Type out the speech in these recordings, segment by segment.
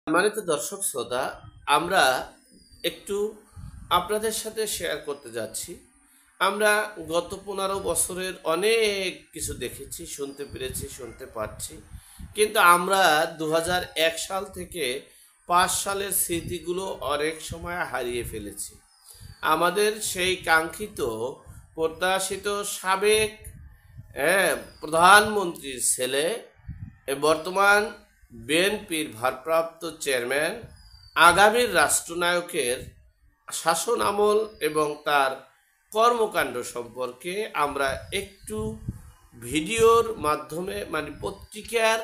সম্মানিত দর্শক শ্রোতা, আমরা একটু আপনাদের সাথে শেয়ার করতে যাচ্ছি। আমরা গত 15 বছরের অনেক কিছু দেখেছি, শুনতে পেরেছি, শুনতে পাচ্ছি, কিন্তু আমরা 2001 সাল থেকে 5 সালের স্মৃতিগুলো অনেক সময় হারিয়ে ফেলেছি। আমাদের সেই কাঙ্ক্ষিত প্রত্যাশিত সাবেক প্রধানমন্ত্রীর ছেলে বর্তমান বিএনপির ভারপ্রাপ্ত চেয়ারম্যান, আগামীর রাষ্ট্রনায়কের শাসন আমল এবং তার কর্মকাণ্ড সম্পর্কে আমরা একটু ভিডিওর মাধ্যমে পত্রিকার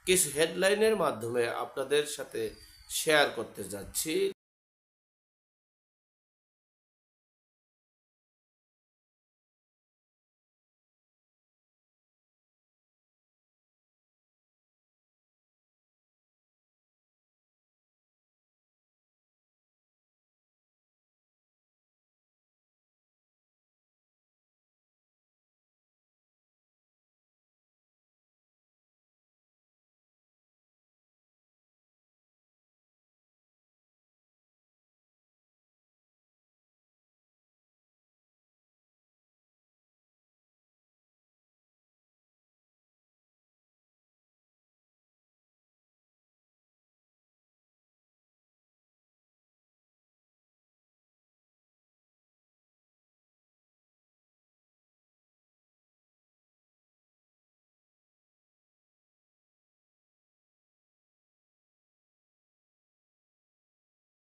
কিছু হেডলাইনের মাধ্যমে আপনাদের সাথে শেয়ার করতে যাচ্ছি।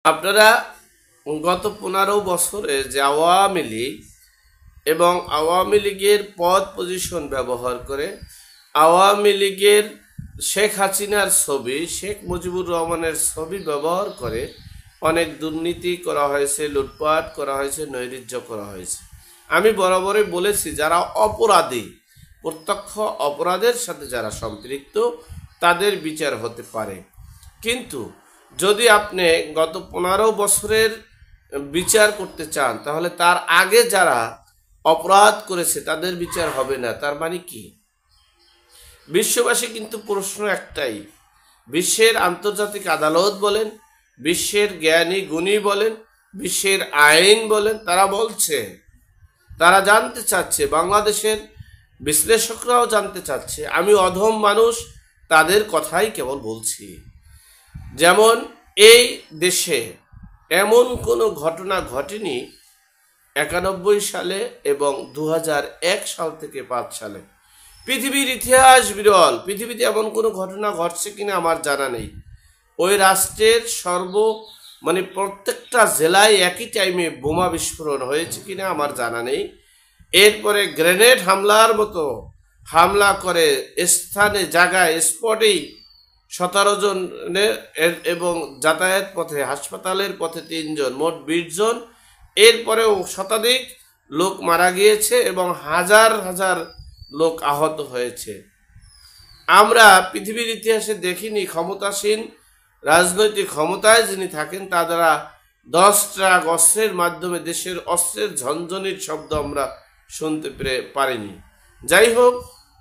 আপনারা গত 15 বছরে যে আওয়ামী লীগ এবং আওয়ামী লীগের পদ পজিশন ব্যবহার করে আওয়ামী লীগের শেখ হাসিনার ছবি, শেখ মুজিবুর রহমানের ছবি ব্যবহার করে অনেক দুর্নীতি করা হয়েছে, লুটপাট করা হয়েছে, নৈরাজ্য করা হয়েছে। আমি বরাবরই বলেছি, যারা অপরাধী, প্রত্যক্ষ অপরাধের সাথে যারা সম্পৃক্ত, তাদের বিচার হতে পারে। কিন্তু যদি আপনি গত 15 বছরের বিচার করতে চান, তাহলে তার আগে যারা অপরাধ করেছে তাদের বিচার হবে না। তার মানে কি? বিশ্ববাসী কিন্তু প্রশ্ন একটাই, বিশ্বের আন্তর্জাতিক আদালত বলেন, বিশ্বের জ্ঞানী গুণী বলেন, বিশ্বের আইন বলেন, তারা বলছে, তারা জানতে চাচ্ছে, বাংলাদেশের বিশ্লেষকরাও জানতে চাচ্ছে। আমি অধম মানুষ, তাদের কথাই কেবল বলছি। যেমন এই দেশে এমন কোনো ঘটনা ঘটেনি 91 সালে এবং 2001 সাল থেকে 5 সালে। পৃথিবীর ইতিহাস বিরল, পৃথিবীতে এমন কোনো ঘটনা ঘটছে কিনা আমার জানা নেই। ওই রাষ্ট্রের প্রত্যেকটা জেলায় একই টাইমে বোমা বিস্ফোরণ হয়েছে কিনা আমার জানা নেই। এরপরে গ্রেনেড হামলার মতো হামলা করে স্থানে, জায়গায়, স্পটেই 17 জনের এবং যাতায়াত পথে, হাসপাতালের পথে 3 জন, মোট 20 জন। এরপরেও শতাধিক লোক মারা গিয়েছে এবং হাজার হাজার লোক আহত হয়েছে। আমরা পৃথিবীর ইতিহাসে দেখিনি ক্ষমতাসীন, রাজনৈতিক ক্ষমতায় যিনি থাকেন, তারা 10 ট্রাক অস্ত্রের মাধ্যমে দেশের অস্ত্রের ঝনঝনির শব্দ আমরা শুনতে পারিনি। যাই হোক,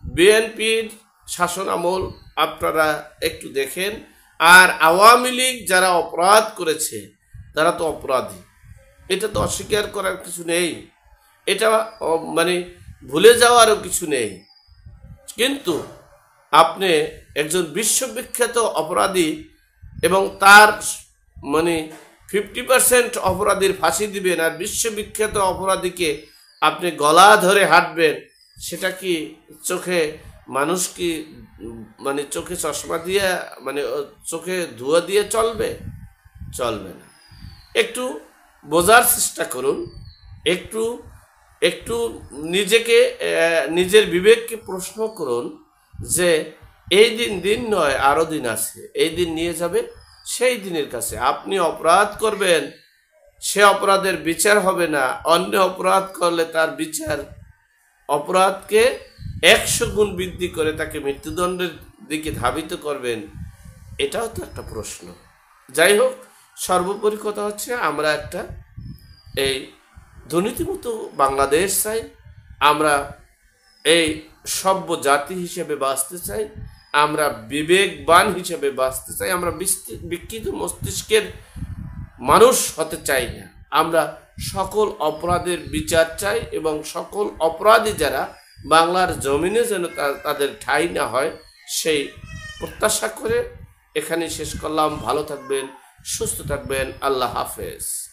বিএনপির শাসন আমল আপনারা একটু দেখেন। আর আওয়ামী লীগ যারা অপরাধ করেছে, তারা তো অপরাধী, এটা তো অস্বীকার করার কিছু নেই, এটা ভুলে যাওয়ারও কিছু নেই। কিন্তু আপনি একজন বিশ্ববিখ্যাত অপরাধী এবং তার 50% অপরাধীর ফাঁসি দিবেন, আর বিশ্ববিখ্যাত অপরাধীকে আপনি গলা ধরে হাঁটবেন, সেটা কি চোখে মানুষ কি চোখে চশমা দিয়ে চোখে ধোঁয়া দিয়ে চলবে? চলবে না। একটু বোঝার চেষ্টা করুন, একটু একটু নিজেকে, নিজের বিবেককে প্রশ্ন করুন যে এই দিন নয়, আরও দিন আছে। এই দিন নিয়ে যাবে সেই দিনের কাছে। আপনি অপরাধ করবেন, সে অপরাধের বিচার হবে না। অন্য অপরাধ করলে তার বিচার অপরাধকে 100 গুণ বৃদ্ধি করে তাকে মৃত্যুদণ্ডের দিকে ধাবিত করবেন। এটাও তো একটা প্রশ্ন। যাই হোক, সর্বোপরি কথা হচ্ছে, আমরা একটা এই দুর্নীতিমুক্ত বাংলাদেশ চাই। আমরা এই সভ্য জাতি হিসেবে বাঁচতে চাই। আমরা বিবেকবান হিসেবে বাঁচতে চাই। আমরা বিকৃত মস্তিষ্কের মানুষ হতে চাই না। আমরা সকল অপরাধের বিচার চাই এবং সকল অপরাধী যারা বাংলার জমিনে যেন তাদের ঠাঁই না হয় সেই প্রত্যাশা করে এখানে শেষ করলাম। ভালো থাকবেন, সুস্থ থাকবেন। আল্লাহ হাফেজ।